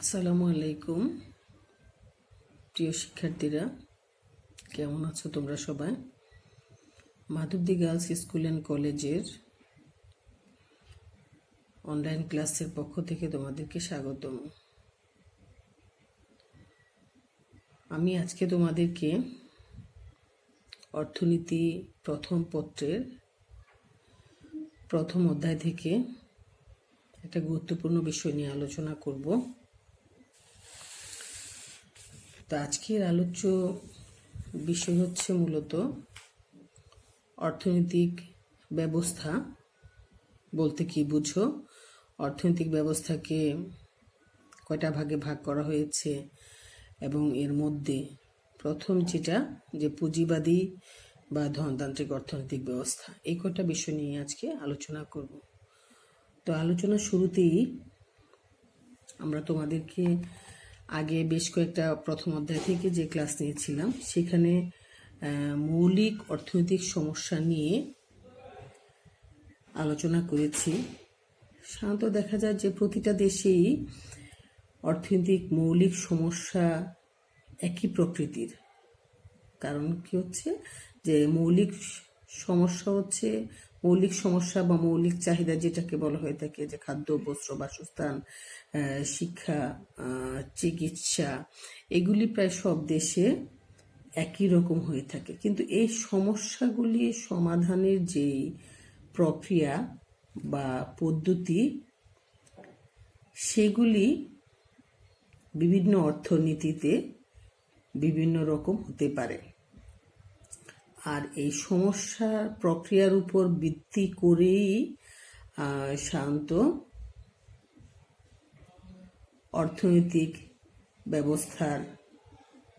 আসসালামু আলাইকুম প্রিয় শিক্ষার্থীরা, কেমন আছো তোমরা সবাই? মাধবদী গার্লস স্কুল অ্যান্ড কলেজের অনলাইন ক্লাসের পক্ষ থেকে তোমাদেরকে স্বাগতম। আমি আজকে তোমাদেরকে অর্থনীতি প্রথম পত্রের প্রথম অধ্যায় থেকে একটা গুরুত্বপূর্ণ বিষয় নিয়ে আলোচনা করব। তো আজকের আলোচ্য বিষয় হচ্ছে মূলত অর্থনৈতিক ব্যবস্থা বলতে কি বুঝো, অর্থনৈতিক ব্যবস্থাকে কয়টা ভাগে ভাগ করা হয়েছে এবং এর মধ্যে প্রথম যেটা যে পুঁজিবাদী বা ধনতান্ত্রিক অর্থনৈতিক ব্যবস্থা, এই কয়টা বিষয় নিয়ে আজকে আলোচনা করব। তো আলোচনার শুরুতেই আমরা তোমাদেরকে আগে বেশ কয়েকটা প্রথম অধ্যায় থেকে যে ক্লাস নিয়েছিলাম সেখানে মৌলিক অর্থনৈতিক সমস্যা নিয়ে আলোচনা করেছি। সাধারণত দেখা যায় যে প্রতিটা দেশেই অর্থনৈতিক মৌলিক সমস্যা একই প্রকৃতির। কারণ কি হচ্ছে যে মৌলিক সমস্যা বা মৌলিক চাহিদা যেটাকে বলা হয়ে থাকে, যে খাদ্য, বস্ত্র, বাসস্থান, শিক্ষা, চিকিৎসা, এগুলি প্রায় সব দেশে একই রকম হয়ে থাকে। কিন্তু এই সমস্যাগুলি সমাধানের যেই প্রক্রিয়া বা পদ্ধতি, সেগুলি বিভিন্ন অর্থনীতিতে বিভিন্ন রকম হতে পারে। আর এই সমস্যার প্রক্রিয়ার উপর ভিত্তি করেই সাধারণত অর্থনৈতিক ব্যবস্থার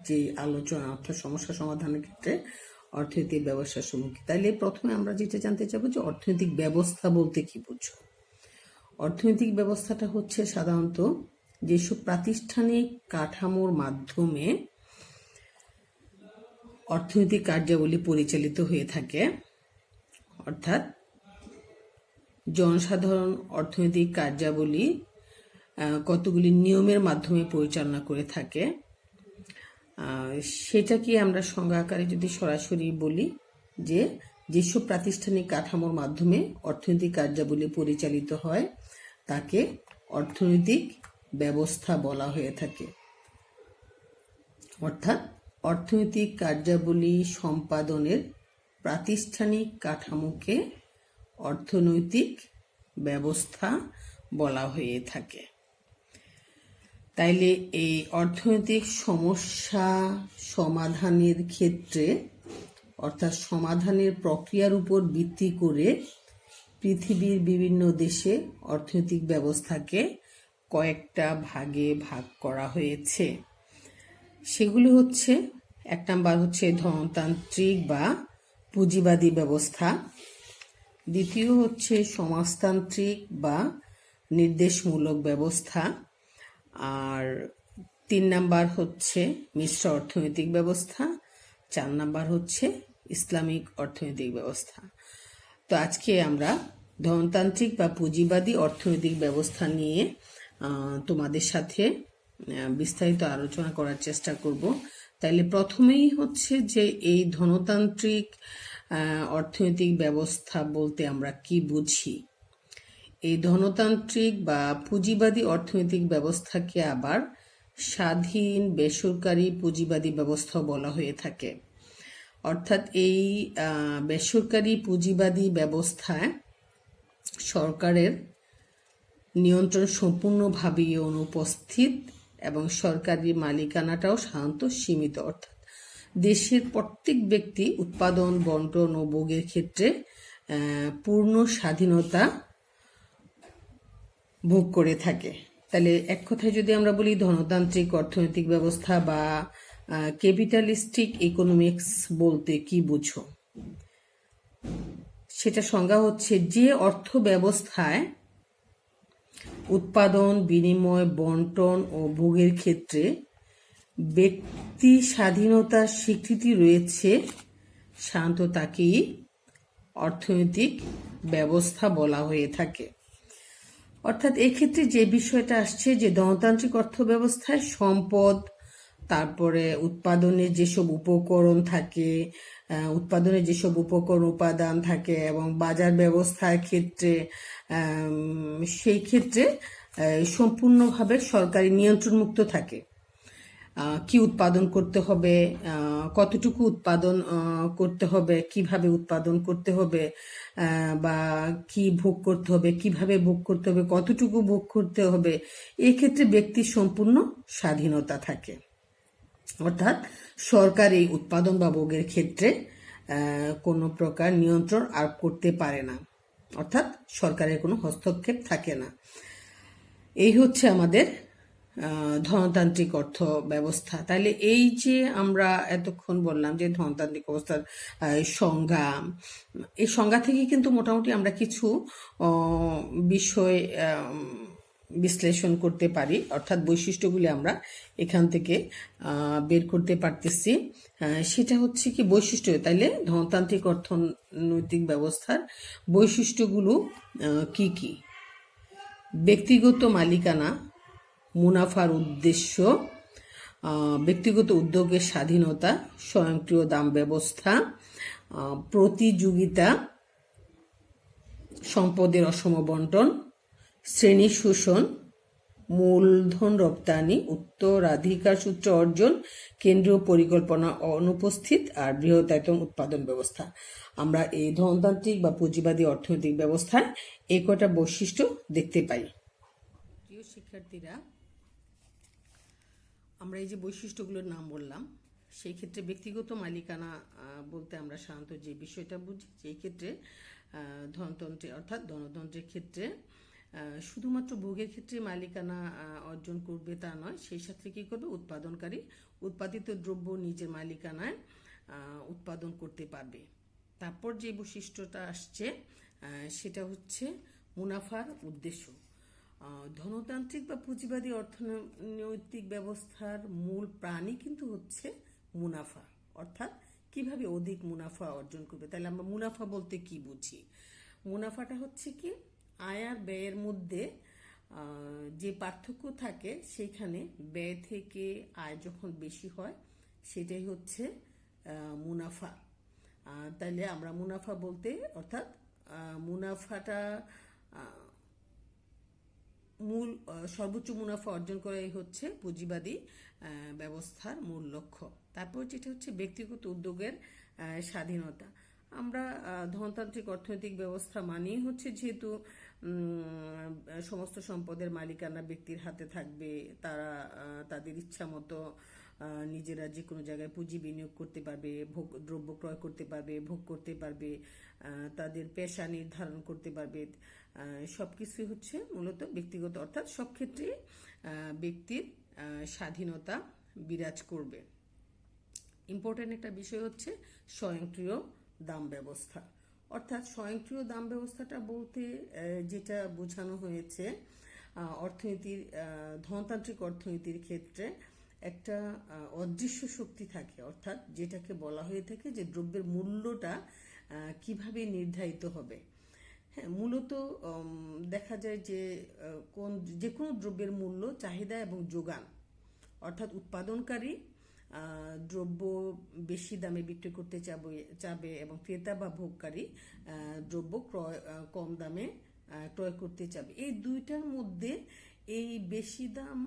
যে আলোচনা, অর্থাৎ সমস্যা সমাধানের ক্ষেত্রে অর্থনৈতিক ব্যবস্থার সম্মুখীন। তাইলে প্রথমে আমরা যেটা জানতে চাবো যে অর্থনৈতিক ব্যবস্থা বলতে কি বুঝো। অর্থনৈতিক ব্যবস্থাটা হচ্ছে সাধারণত যেসব প্রাতিষ্ঠানিক কাঠামোর মাধ্যমে অর্থনৈতিক কার্যাবলী পরিচালিত হয়ে থাকে, অর্থাৎ জনসাধারণ অর্থনৈতিক কার্যাবলী কতগুলি নিয়মের মাধ্যমে পরিচালনা করে থাকে। সেটাকে আমরা সংজ্ঞা আকারে যদি সরাসরি বলি যে যেসব প্রাতিষ্ঠানিক কাঠামোর মাধ্যমে অর্থনৈতিক কার্যাবলী পরিচালিত হয় তাকে অর্থনৈতিক ব্যবস্থা বলা হয়ে থাকে। অর্থাৎ অর্থনৈতিক কার্যাবলী সম্পাদনের প্রাতিষ্ঠানিক কাঠামোকে অর্থনৈতিক ব্যবস্থা বলা হয়ে থাকে। তাইলে এই অর্থনৈতিক সমস্যা সমাধানের ক্ষেত্রে, অর্থাৎ সমাধানের প্রক্রিয়ার উপর ভিত্তি করে পৃথিবীর বিভিন্ন দেশে অর্থনৈতিক ব্যবস্থাকে কয়েকটা ভাগে ভাগ করা হয়েছে। সেগুলো হচ্ছে, এক নাম্বার হচ্ছে ধনতান্ত্রিক বা পুঁজিবাদী ব্যবস্থা, দ্বিতীয় হচ্ছে সমাজতান্ত্রিক বা নির্দেশমূলক ব্যবস্থা, আর 3 নাম্বার হচ্ছে মিশ্র অর্থনৈতিক ব্যবস্থা, 4 নাম্বার হচ্ছে ইসলামিক অর্থনৈতিক ব্যবস্থা। তো আজকে আমরা ধনতান্ত্রিক বা পুঁজিবাদী অর্থনৈতিক ব্যবস্থা নিয়ে তোমাদের সাথে বিস্তারিত আলোচনা করার চেষ্টা করব। তাইলে প্রথমেই হচ্ছে যে এই ধনতান্ত্রিক অর্থনৈতিক ব্যবস্থা বলতে আমরা কি বুঝি। এই ধনতান্ত্রিক বা পুঁজিবাদী অর্থনৈতিক ব্যবস্থাকে আবার স্বাধীন বেসরকারি পুঁজিবাদী ব্যবস্থা বলা হয়ে থাকে। অর্থাৎ এই বেসরকারি পুঁজিবাদী ব্যবস্থায় সরকারের নিয়ন্ত্রণ সম্পূর্ণভাবে অনুপস্থিত এবং সরকারি মালিকানাটাও সাধারণত সীমিত। অর্থাৎ দেশের প্রত্যেক ব্যক্তি উৎপাদন, বন্টন ও ভোগের ক্ষেত্রে পূর্ণ স্বাধীনতা ভোগ করে থাকে। তাহলে এক কথায় যদি আমরা বলি ধনতান্ত্রিক অর্থনৈতিক ব্যবস্থা বা ক্যাপিটালিস্টিক ইকোনমিক্স বলতে কি বুঝো, সেটা সংজ্ঞা হচ্ছে যে অর্থ ব্যবস্থায় উৎপাদন, বিনিময়, বন্টন ও ভোগের ক্ষেত্রে ব্যক্তি স্বাধীনতার স্বীকৃতি রয়েছে, সাধারণত তাকেই অর্থনৈতিক ব্যবস্থা বলা হয়ে থাকে। অর্থাৎ এক্ষেত্রে যে বিষয়টা আসছে যে গণতান্ত্রিক অর্থ ব্যবস্থায় সম্পদ, তারপরে উৎপাদনের যেসব উপকরণ থাকে, উৎপাদনের যেসব উপকরণ উপাদান থাকে এবং বাজার ব্যবস্থার ক্ষেত্রে সেই ক্ষেত্রে সম্পূর্ণভাবে সরকারি নিয়ন্ত্রণমুক্ত থাকে। কি উৎপাদন করতে হবে, কতটুকু উৎপাদন করতে হবে, কিভাবে উৎপাদন করতে হবে, বা কি ভোগ করতে হবে, কিভাবে ভোগ করতে হবে, কতটুকু ভোগ করতে হবে, এই ক্ষেত্রে ব্যক্তির সম্পূর্ণ স্বাধীনতা থাকে। অর্থাৎ সরকার এই উৎপাদন বা ভোগের ক্ষেত্রে কোনো প্রকার নিয়ন্ত্রণ আরোপ করতে পারে না, অর্থাৎ সরকারের কোনো হস্তক্ষেপ থাকে না। এই হচ্ছে আমাদের ধনতান্ত্রিক অর্থ ব্যবস্থা। তাহলে এই যে আমরা এতক্ষণ বললাম যে ধনতান্ত্রিক অবস্থার সংজ্ঞা, এই সংজ্ঞা থেকে কিন্তু মোটামুটি আমরা কিছু বিষয় বিশ্লেষণ করতে পারি, অর্থাৎ বৈশিষ্ট্যগুলি আমরা এখান থেকে বের করতে পারতেছি। সেটা হচ্ছে কি বৈশিষ্ট্য, তাইলে ধনতান্ত্রিক অর্থনৈতিক ব্যবস্থার বৈশিষ্ট্যগুলো কি কি? ব্যক্তিগত মালিকানা, মুনাফার উদ্দেশ্য, ব্যক্তিগত উদ্যোগের স্বাধীনতা, স্বয়ংক্রিয় দাম ব্যবস্থা, প্রতিযোগিতা, সম্পদের অসম বন্টন, শ্রেণী শোষণ, মূলধন রপ্তানি, উত্তরাধিকার সূত্রে অর্জন, কেন্দ্রীয় পরিকল্পনা অনুপস্থিত, আর বৃহদায়তন উৎপাদন ব্যবস্থা। আমরা এই ধনতান্ত্রিক বা পুঁজিবাদী অর্থনৈতিক ব্যবস্থায় এই কটা বৈশিষ্ট্য দেখতে পাই। প্রিয় শিক্ষার্থীরা, আমরা এই যে বৈশিষ্ট্যগুলোর নাম বললাম, সেই ক্ষেত্রে ব্যক্তিগত মালিকানা বলতে আমরা সাধারণত যে বিষয়টা বুঝি, সেই ক্ষেত্রে ধনতন্ত্রে অর্থাৎ গণতন্ত্রের ক্ষেত্রে শুধুমাত্র ভোগের ক্ষেত্রে মালিকানা অর্জন করবে তা নয়, সেই সাথে কী করবে, উৎপাদনকারী উৎপাদিত দ্রব্য নিজের মালিকানায় উৎপাদন করতে পারবে। তারপর যে বৈশিষ্ট্যটা আসছে সেটা হচ্ছে মুনাফার উদ্দেশ্য। ধনতান্ত্রিক বা পুঁজিবাদী অর্থনৈতিক ব্যবস্থার মূল প্রাণই কিন্তু হচ্ছে মুনাফা, অর্থাৎ কিভাবে অধিক মুনাফা অর্জন করবে। তাহলে আমরা মুনাফা বলতে কি বুঝি? মুনাফাটা হচ্ছে কি আয় আর ব্যয়ের মধ্যে যে পার্থক্য থাকে, সেইখানে ব্যয় থেকে আয় যখন বেশি হয় সেটাই হচ্ছে মুনাফা। তাইলে আমরা মুনাফা বলতে অর্থাৎ মুনাফাটা মূল সর্বোচ্চ মুনাফা অর্জন করাই হচ্ছে পুঁজিবাদী ব্যবস্থার মূল লক্ষ্য। তারপর যেটা হচ্ছে ব্যক্তিগত উদ্যোগের স্বাধীনতা। আমরা ধনতান্ত্রিক অর্থনৈতিক ব্যবস্থা মানেই হচ্ছে যেহেতু সমস্ত সম্পদের মালিকানা ব্যক্তির হাতে থাকবে, তারা তাদের ইচ্ছা মতো নিজেরা যে কোনো জায়গায় পুঁজি বিনিয়োগ করতে পারবে, দ্রব্য ক্রয় করতে পারবে, ভোগ করতে পারবে, তাদের পেশা নির্ধারণ করতে পারবে। সবকিছুই হচ্ছে মূলত ব্যক্তিগত, অর্থাৎ সব ক্ষেত্রে ব্যক্তির স্বাধীনতা বিরাজ করবে। ইম্পর্টেন্ট একটা বিষয় হচ্ছে স্বয়ংক্রিয় দাম ব্যবস্থা। অর্থাৎ স্বয়ংক্রিয় দাম ব্যবস্থাটা বলতে যেটা বোঝানো হয়েছে, অর্থনীতির ধনতান্ত্রিক অর্থনীতির ক্ষেত্রে একটা অদৃশ্য শক্তি থাকে, অর্থাৎ যেটাকে বলা হয়ে থাকে যে দ্রব্যের মূল্যটা কিভাবে নির্ধারিত হবে। হ্যাঁ, মূলত দেখা যায় যে যে কোনো দ্রব্যের মূল্য চাহিদা এবং যোগান, অর্থাৎ উৎপাদনকারী দ্রব্য বেশি দামে বিক্রি করতে চাবে এবং ক্রেতা বা ভোগকারী দ্রব্য কম দামে ক্রয় করতে চাবে। এই দুইটার মধ্যে এই বেশি দাম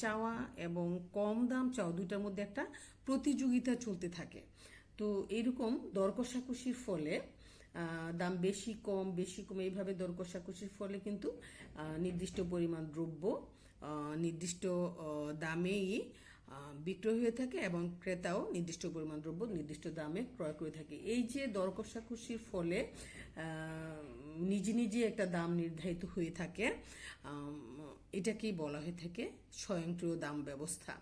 চাওয়া এবং কম দাম চাওয়া দুইটার মধ্যে একটা প্রতিযোগিতা চলতে থাকে। তো এইরকম দর কষাকষির ফলে দাম বেশি কম এইভাবে দর কষাকষির ফলে কিন্তু নির্দিষ্ট পরিমাণ দ্রব্য নির্দিষ্ট দামেই বিক্রয় হয়ে থাকে এবং ক্রেতাও নির্দিষ্ট পরিমাণ দ্রব্য নির্দিষ্ট দামে ক্রয় করে থাকে। এই যে দর কষাকষির ফলে নিজে নিজে একটা দাম নির্ধারিত হয়ে থাকে, এটাকেই বলা হয়ে থাকে স্বয়ংক্রিয় দাম ব্যবস্থা।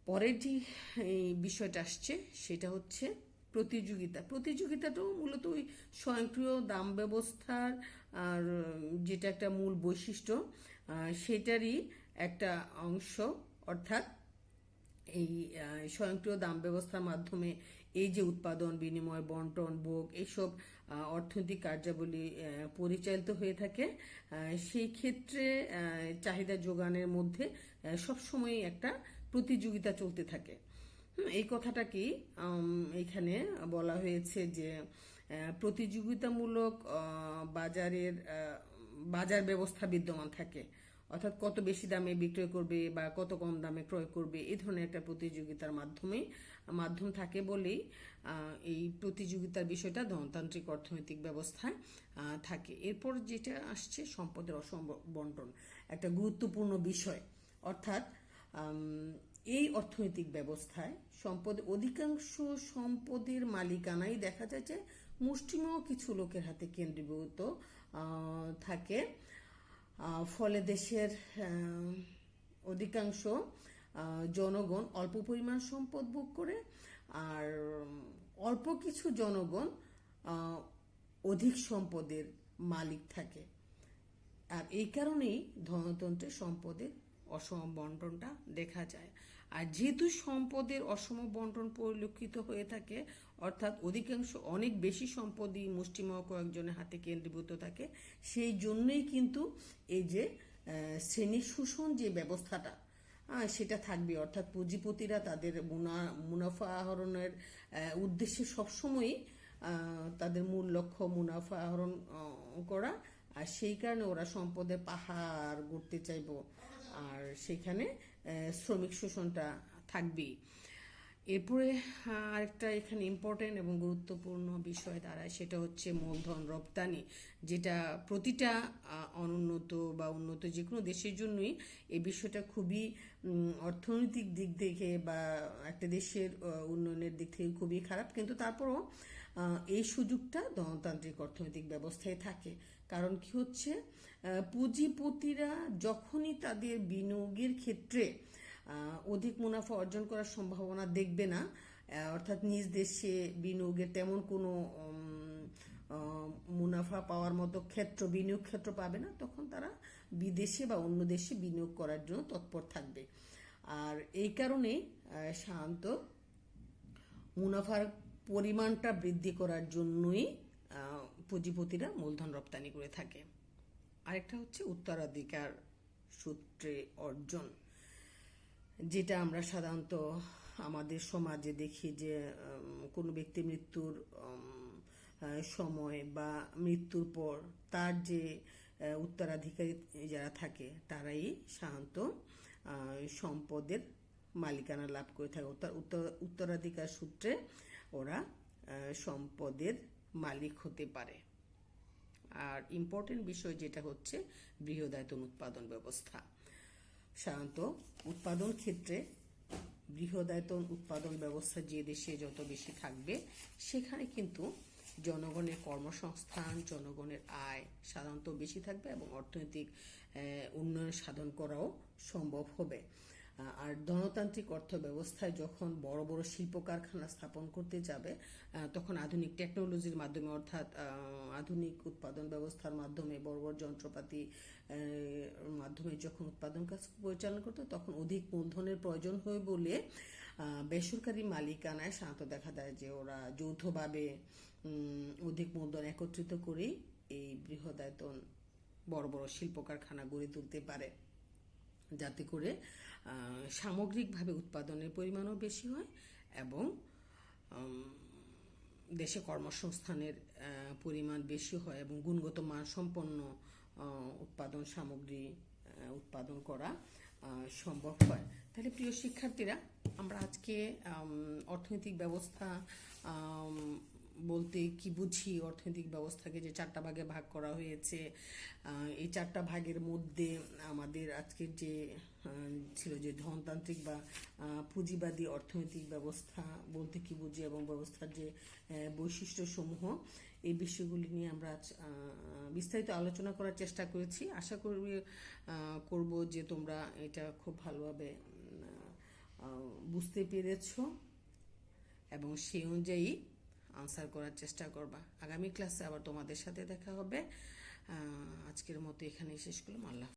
পরের যে এই বিষয়টা আসছে সেটা হচ্ছে প্রতিযোগিতাটাও মূলত ওই স্বয়ংক্রিয় দাম ব্যবস্থার আর যেটা একটা মূল বৈশিষ্ট্য সেটারই একটা অংশ। অর্থাৎ এই স্বয়ংক্রিয় দাম ব্যবস্থার মাধ্যমে এই যে উৎপাদন, বিনিময়, বন্টন, ভোগ, এইসব অর্থনৈতিক কার্যাবলী পরিচালিত হয়ে থাকে, সেই ক্ষেত্রে চাহিদা যোগানের মধ্যে সবসময় একটা প্রতিযোগিতা চলতে থাকে। এই কথাটাকেই এখানে বলা হয়েছে যে প্রতিযোগিতামূলক বাজার ব্যবস্থা বিদ্যমান থাকে, অর্থাৎ কত বেশি দামে বিক্রয় করবে বা কত কম দামে ক্রয় করবে, এই ধরনের একটা প্রতিযোগিতার মাধ্যম থাকে বলেই এই প্রতিযোগিতার বিষয়টা ধনতান্ত্রিক অর্থনৈতিক ব্যবস্থায় থাকে। এরপর যেটা আসছে সম্পদের অসম বন্টন, একটা গুরুত্বপূর্ণ বিষয়। অর্থাৎ এই অর্থনৈতিক ব্যবস্থায় অধিকাংশ সম্পদের মালিকানাই দেখা যায় যে মুষ্টিমেয় কিছু লোকের হাতে কেন্দ্রীভূত থাকে। ফলে দেশের অধিকাংশ জনগণ অল্প পরিমাণ সম্পদ ভোগ করে, আর অল্প কিছু জনগণ অধিক সম্পদের মালিক থাকে। আর এই কারণেই ধনতন্ত্রে সম্পদের অসম বন্টনটা দেখা যায়। আর যেহেতু সম্পদের অসম বন্টন পরিলক্ষিত হয়ে থাকে, অর্থাৎ অনেক বেশি সম্পদই মুষ্টিমেয় কয়েকজনের হাতে কেন্দ্রীভূত থাকে, সেই জন্যই কিন্তু এই যে শ্রেণী শোষণ যে ব্যবস্থাটা সেটা থাকবে। অর্থাৎ পুঁজিপতিরা তাদের মুনাফা আহরণের উদ্দেশ্যে সবসময়ই তাদের মূল লক্ষ্য মুনাফা আহরণ করা, আর সেই কারণে ওরা সম্পদের পাহাড় গড়তে চাইব, আর সেখানে শ্রমিক শোষণটা থাকবেই। এরপরে আরেকটা এখানে ইম্পর্টেন্ট এবং গুরুত্বপূর্ণ বিষয় দাঁড়ায়, সেটা হচ্ছে মূলধন রপ্তানি, যেটা প্রতিটা অনুন্নত বা উন্নত যে কোনো দেশের জন্যই এই বিষয়টা খুবই অর্থনৈতিক দিক থেকে বা একটা দেশের উন্নয়নের দিক থেকে খুবই খারাপ। কিন্তু তারপরও এই সুযোগটা ধনতান্ত্রিক অর্থনৈতিক ব্যবস্থায় থাকে। কারণ কি হচ্ছে, পুঁজিপতিরা যখনই তাদের বিনিয়োগের ক্ষেত্রে অধিক মুনাফা অর্জন করার সম্ভাবনা দেখবে না, অর্থাৎ নিজ দেশে বিনিয়োগের তেমন কোনো মুনাফা পাওয়ার মতো বিনিয়োগ ক্ষেত্র পাবে না, তখন তারা বিদেশে বা অন্য দেশে বিনিয়োগ করার জন্য তৎপর থাকবে। আর এই কারণে সাধারণত মুনাফার পরিমাণটা বৃদ্ধি করার জন্যই পুঁজিপতিরা মূলধন রপ্তানি করে থাকে। আরেকটা হচ্ছে উত্তরাধিকার সূত্রে অর্জন, যেটা আমরা সাধারণত আমাদের সমাজে দেখি যে কোনো ব্যক্তি মৃত্যুর সময় বা মৃত্যুর পর তার যে উত্তরাধিকারী যারা থাকে তারাই সাধারণত সম্পদের মালিকানা লাভ করে থাকে। উত্তরাধিকার সূত্রে ওরা সম্পদের মালিক হতে পারে। আর ইম্পর্টেন্ট বিষয় যেটা হচ্ছে বৃহদায়তন উৎপাদন ব্যবস্থা। সাধারণত উৎপাদন ক্ষেত্রে বৃহদায়তন উৎপাদন ব্যবস্থা যে দেশে যত বেশি থাকবে, সেখানে কিন্তু জনগণের কর্মসংস্থান, জনগণের আয় সাধারণত বেশি থাকবে এবং অর্থনৈতিক উন্নয়ন সাধন করাও সম্ভব হবে। আর ধনতান্ত্রিক অর্থ ব্যবস্থায় যখন বড় বড় শিল্প কারখানা স্থাপন করতে যাবে, তখন আধুনিক টেকনোলজির মাধ্যমে, অর্থাৎ আধুনিক উৎপাদন ব্যবস্থার মাধ্যমে, বড় বড় যন্ত্রপাতি মাধ্যমে যখন উৎপাদন কাজ পরিচালনা করতে, তখন অধিক মূলধনের প্রয়োজন হয় বলে বেসরকারি মালিকানায় সাধারণত দেখা যায় যে ওরা যৌথভাবে অধিক মূলধন একত্রিত করেই এই বৃহদায়তন বড় বড় শিল্প কারখানা গড়ে তুলতে পারে, যাতে করে সামগ্রিকভাবে উৎপাদনের পরিমাণও বেশি হয় এবং দেশে কর্মসংস্থানের পরিমাণ বেশি হয় এবং গুণগত মানসম্পন্ন উৎপাদন সামগ্রী উৎপাদন করা সম্ভব হয়। তাহলে প্রিয় শিক্ষার্থীরা, আমরা আজকে অর্থনৈতিক ব্যবস্থা বলতে কি বুঝি, অর্থনৈতিক ব্যবস্থাকে যে 4টা ভাগে ভাগ করা হয়েছে, এই 4টা ভাগের মধ্যে আমাদের আজকের যে ছিল যে ধনতান্ত্রিক বা পুঁজিবাদী অর্থনৈতিক ব্যবস্থা বলতে কি বুঝি এবং ব্যবস্থার যে বৈশিষ্ট্যসমূহ, এই বিষয়গুলি নিয়ে আমরা বিস্তারিত আলোচনা করার চেষ্টা করেছি। আশা করব যে তোমরা এটা খুব ভালোভাবে বুঝতে পেরেছ এবং সেই অনুযায়ী আনসার করার চেষ্টা করবা। আগামী ক্লাসে আবার তোমাদের সাথে দেখা হবে। আজকের মতো এখানেই শেষ করলাম। আল্লাহ।